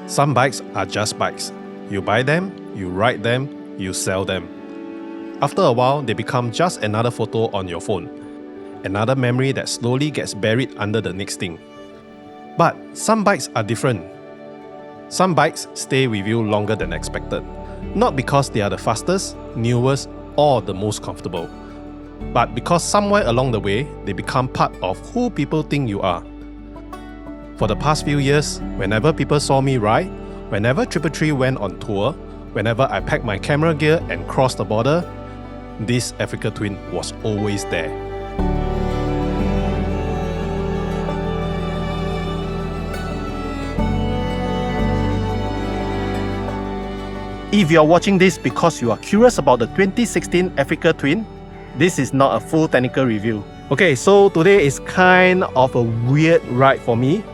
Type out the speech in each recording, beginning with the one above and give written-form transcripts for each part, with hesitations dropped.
Some bikes are just bikes. You buy them, you ride them, you sell them. After a while, they become just another photo on your phone. Another memory that slowly gets buried under the next thing. But some bikes are different. Some bikes stay with you longer than expected. Not because they are the fastest, newest, or the most comfortable, but because somewhere along the way, they become part of who people think you are. For the past few years, whenever people saw me ride, whenever 333 went on tour, whenever I packed my camera gear and crossed the border, this Africa Twin was always there. If you are watching this because you are curious about the 2016 Africa Twin, this is not a full technical review. Okay, so today is kind of a weird ride for me.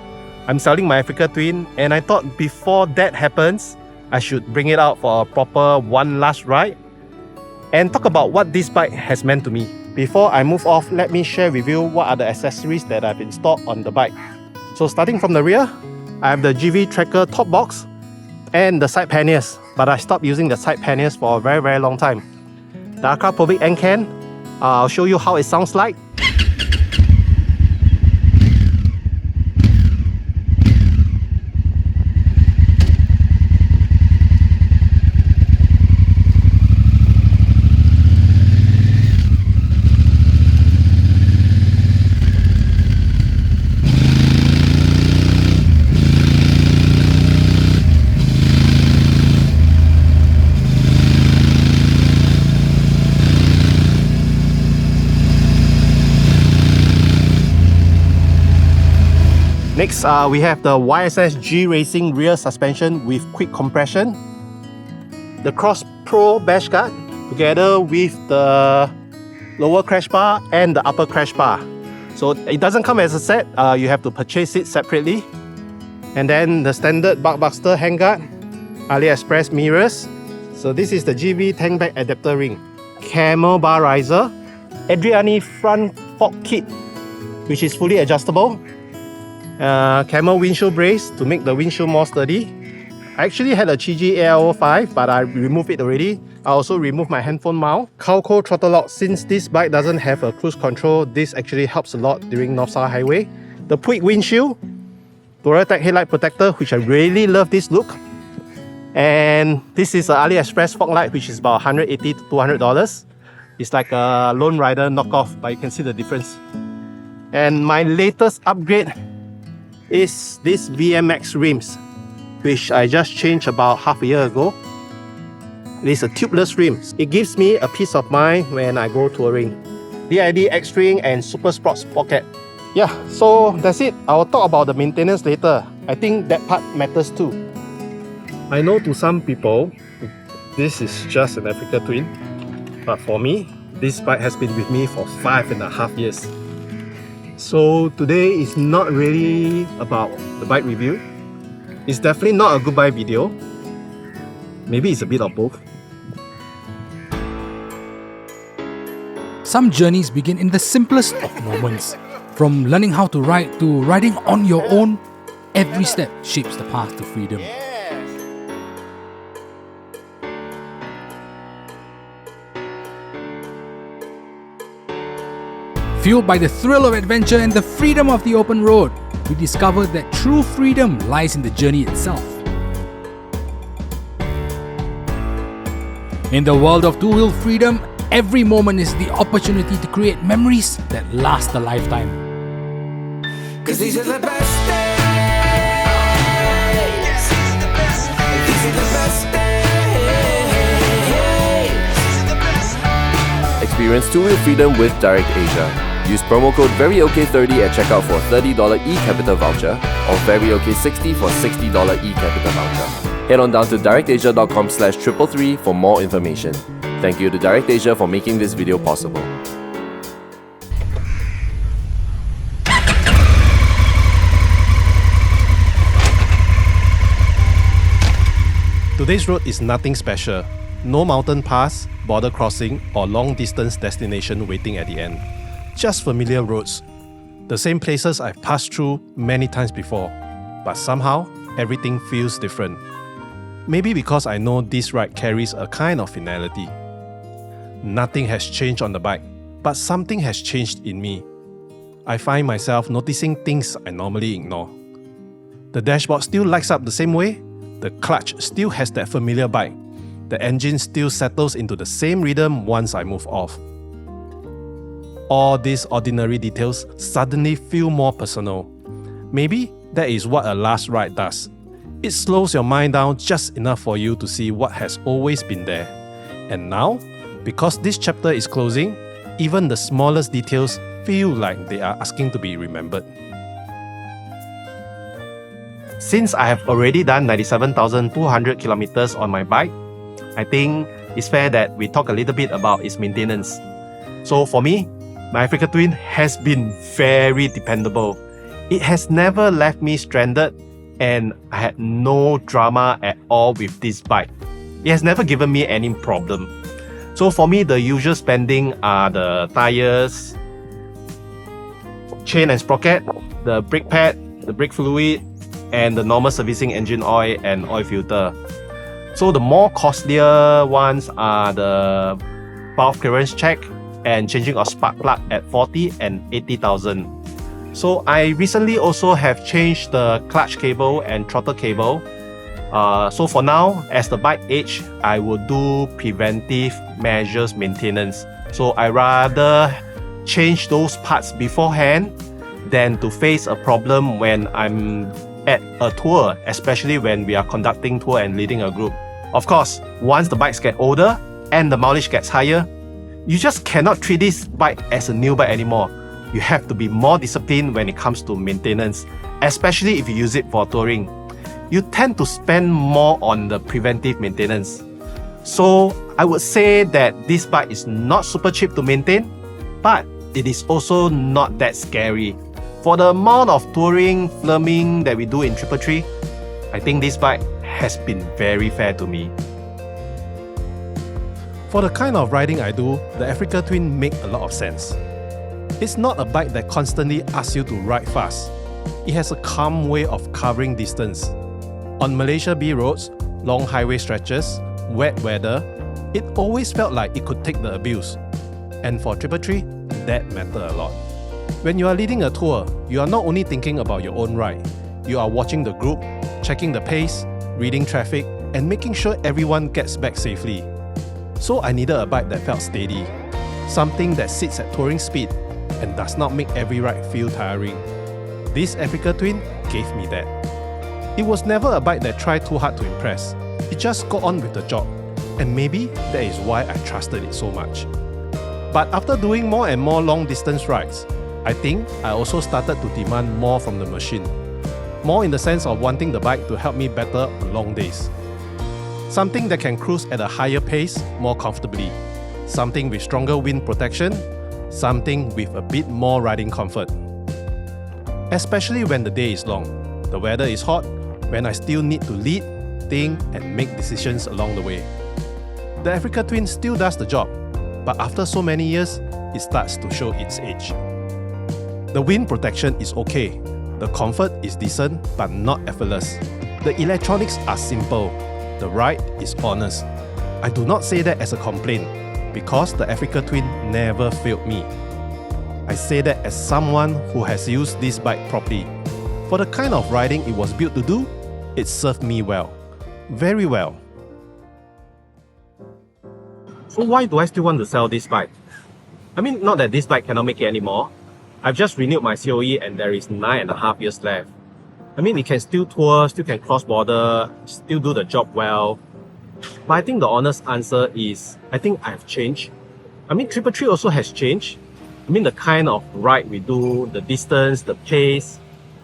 I'm selling my Africa Twin and I thought before that happens, I should bring it out for a proper one last ride and talk about what this bike has meant to me. Before I move off, let me share with you what are the accessories that I've installed on the bike. So starting from the rear, I have the GV Tracker top box and the side panniers, but I stopped using the side panniers for a very long time. The Akrapovic end can, I'll show you how it sounds like. Next, we have the YSS G Racing rear suspension with quick compression. The Cross Pro bash guard together with the lower crash bar and the upper crash bar. So it doesn't come as a set, you have to purchase it separately. And then the standard Buckbuster handguard, AliExpress mirrors. So this is the GV tank back adapter ring. Camel bar riser, Adriani front fork kit, which is fully adjustable. Camel windshield brace to make the windshield more sturdy. I actually had a Chiji AL05, but I removed it already. I also removed my handphone mount. Calco throttle lock. Since this bike doesn't have a cruise control, this actually helps a lot during North-South Highway. The Puig windshield, Duratec headlight protector, which I really love this look. And this is an AliExpress fog light, which is about $180 to $200. It's like a Lone Rider knockoff, but you can see the difference. And my latest upgrade is this VMX rims, which I just changed about half a year ago. It is a tubeless rim. It gives me a peace of mind when I go touring. DID X-String and Super Sports Pocket. Yeah, so that's it. I'll talk about the maintenance later. I think that part matters too. I know to some people, this is just an Africa Twin. But for me, this bike has been with me for 5.5 years. So today is not really about the bike review. It's definitely not a goodbye video. Maybe it's a bit of both. Some journeys begin in the simplest of moments. From learning how to ride to riding on your own, every step shapes the path to freedom. Fueled by the thrill of adventure and the freedom of the open road, we discovered that true freedom lies in the journey itself. In the world of two-wheel freedom, every moment is the opportunity to create memories that last a lifetime. 'Cause these are the best days. These are the best days. Experience two-wheel freedom with DirectAsia. Use promo code VERYOK30 at checkout for $30 eCapital voucher or VERYOK60 for $60 eCapital voucher. Head on down to directasia.com/333 for more information. Thank you to DirectAsia for making this video possible. Today's road is nothing special. No mountain pass, border crossing, or long distance destination waiting at the end. Just familiar roads. The same places I've passed through many times before. But somehow, everything feels different. Maybe because I know this ride carries a kind of finality. Nothing has changed on the bike, but something has changed in me. I find myself noticing things I normally ignore. The dashboard still lights up the same way, the clutch still has that familiar bite, the engine still settles into the same rhythm once I move off. All these ordinary details suddenly feel more personal. Maybe that is what a last ride does. It slows your mind down just enough for you to see what has always been there. And now, because this chapter is closing, even the smallest details feel like they are asking to be remembered. Since I have already done 97,200 kilometers on my bike, I think it's fair that we talk a little bit about its maintenance. So for me, my Africa Twin has been very dependable. It has never left me stranded, and I had no drama at all with this bike. It has never given me any problem. So for me, the usual spending are the tires, chain and sprocket, the brake pad, the brake fluid, and the normal servicing engine oil and oil filter. So the more costlier ones are the valve clearance check and changing of spark plug at 40 and 80,000. So I recently also have changed the clutch cable and throttle cable. So for now, as the bike age, I will do preventive measures maintenance. So I rather change those parts beforehand than to face a problem when I'm at a tour, especially when we are conducting tour and leading a group. Of course, once the bikes get older and the mileage gets higher, you just cannot treat this bike as a new bike anymore. You have to be more disciplined when it comes to maintenance, especially if you use it for touring. You tend to spend more on the preventive maintenance. So I would say that this bike is not super cheap to maintain, but it is also not that scary. For the amount of touring, filming that we do in 333, I think this bike has been very fair to me. For the kind of riding I do, the Africa Twin makes a lot of sense. It's not a bike that constantly asks you to ride fast. It has a calm way of covering distance. On Malaysia B roads, long highway stretches, wet weather, it always felt like it could take the abuse. And for 333, that mattered a lot. When you are leading a tour, you are not only thinking about your own ride, you are watching the group, checking the pace, reading traffic, and making sure everyone gets back safely. So I needed a bike that felt steady, something that sits at touring speed and does not make every ride feel tiring. This Africa Twin gave me that. It was never a bike that tried too hard to impress. It just got on with the job, and maybe that is why I trusted it so much. But after doing more and more long distance rides, I think I also started to demand more from the machine. More in the sense of wanting the bike to help me better on long days. Something that can cruise at a higher pace more comfortably. Something with stronger wind protection. Something with a bit more riding comfort. Especially when the day is long, the weather is hot, when I still need to lead, think and make decisions along the way. The Africa Twin still does the job, but after so many years, it starts to show its age. The wind protection is okay. The comfort is decent but not effortless. The electronics are simple. The ride is honest. I do not say that as a complaint, because the Africa Twin never failed me. I say that as someone who has used this bike properly. For the kind of riding it was built to do, it served me well. Very well. So why do I still want to sell this bike? I mean, not that this bike cannot make it anymore. I've just renewed my COE and there is 9.5 years left. I mean, it can still tour, still can cross border, still do the job well. But I think the honest answer is, I think I've changed. I mean, 333 also has changed. I mean, the kind of ride we do, the distance, the pace.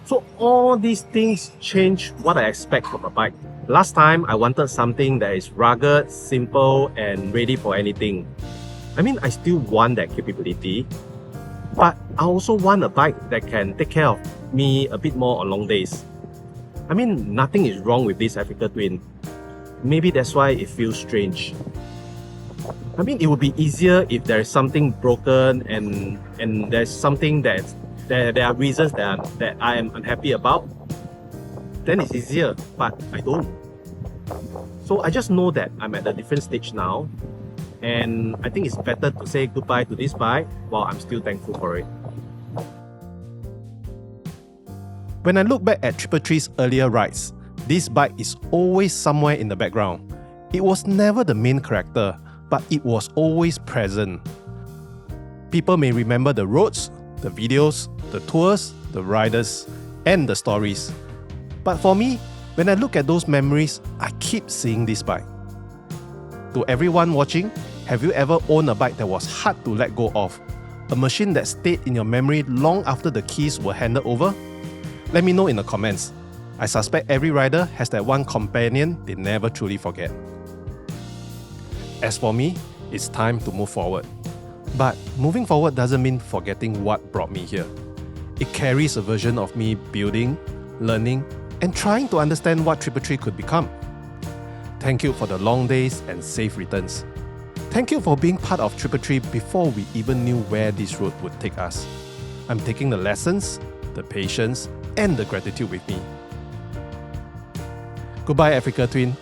So all these things change what I expect from a bike. Last time, I wanted something that is rugged, simple, and ready for anything. I mean, I still want that capability. But I also want a bike that can take care of me a bit more on long days. I mean, nothing is wrong with this Africa Twin. Maybe that's why it feels strange. I mean, it would be easier if there is something broken and there's something that there are reasons that I am unhappy about. then it's easier, but I don't. So I just know that I'm at a different stage now, and I think it's better to say goodbye to this bike while I'm still thankful for it. When I look back at Triple Three's earlier rides, this bike is always somewhere in the background. It was never the main character, but it was always present. People may remember the roads, the videos, the tours, the riders, and the stories. But for me, when I look at those memories, I keep seeing this bike. To everyone watching, have you ever owned a bike that was hard to let go of? A machine that stayed in your memory long after the keys were handed over? Let me know in the comments. I suspect every rider has that one companion they never truly forget. As for me, it's time to move forward. But moving forward doesn't mean forgetting what brought me here. It carries a version of me building, learning, and trying to understand what Triple Three could become. Thank you for the long days and safe returns. Thank you for being part of Triple Three before we even knew where this road would take us. I'm taking the lessons, the patience, and the gratitude with me. Goodbye, Africa Twin.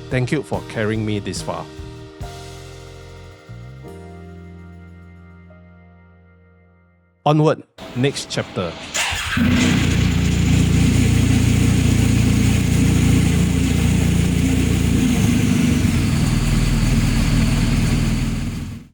Thank you for carrying me this far. Onward, next chapter.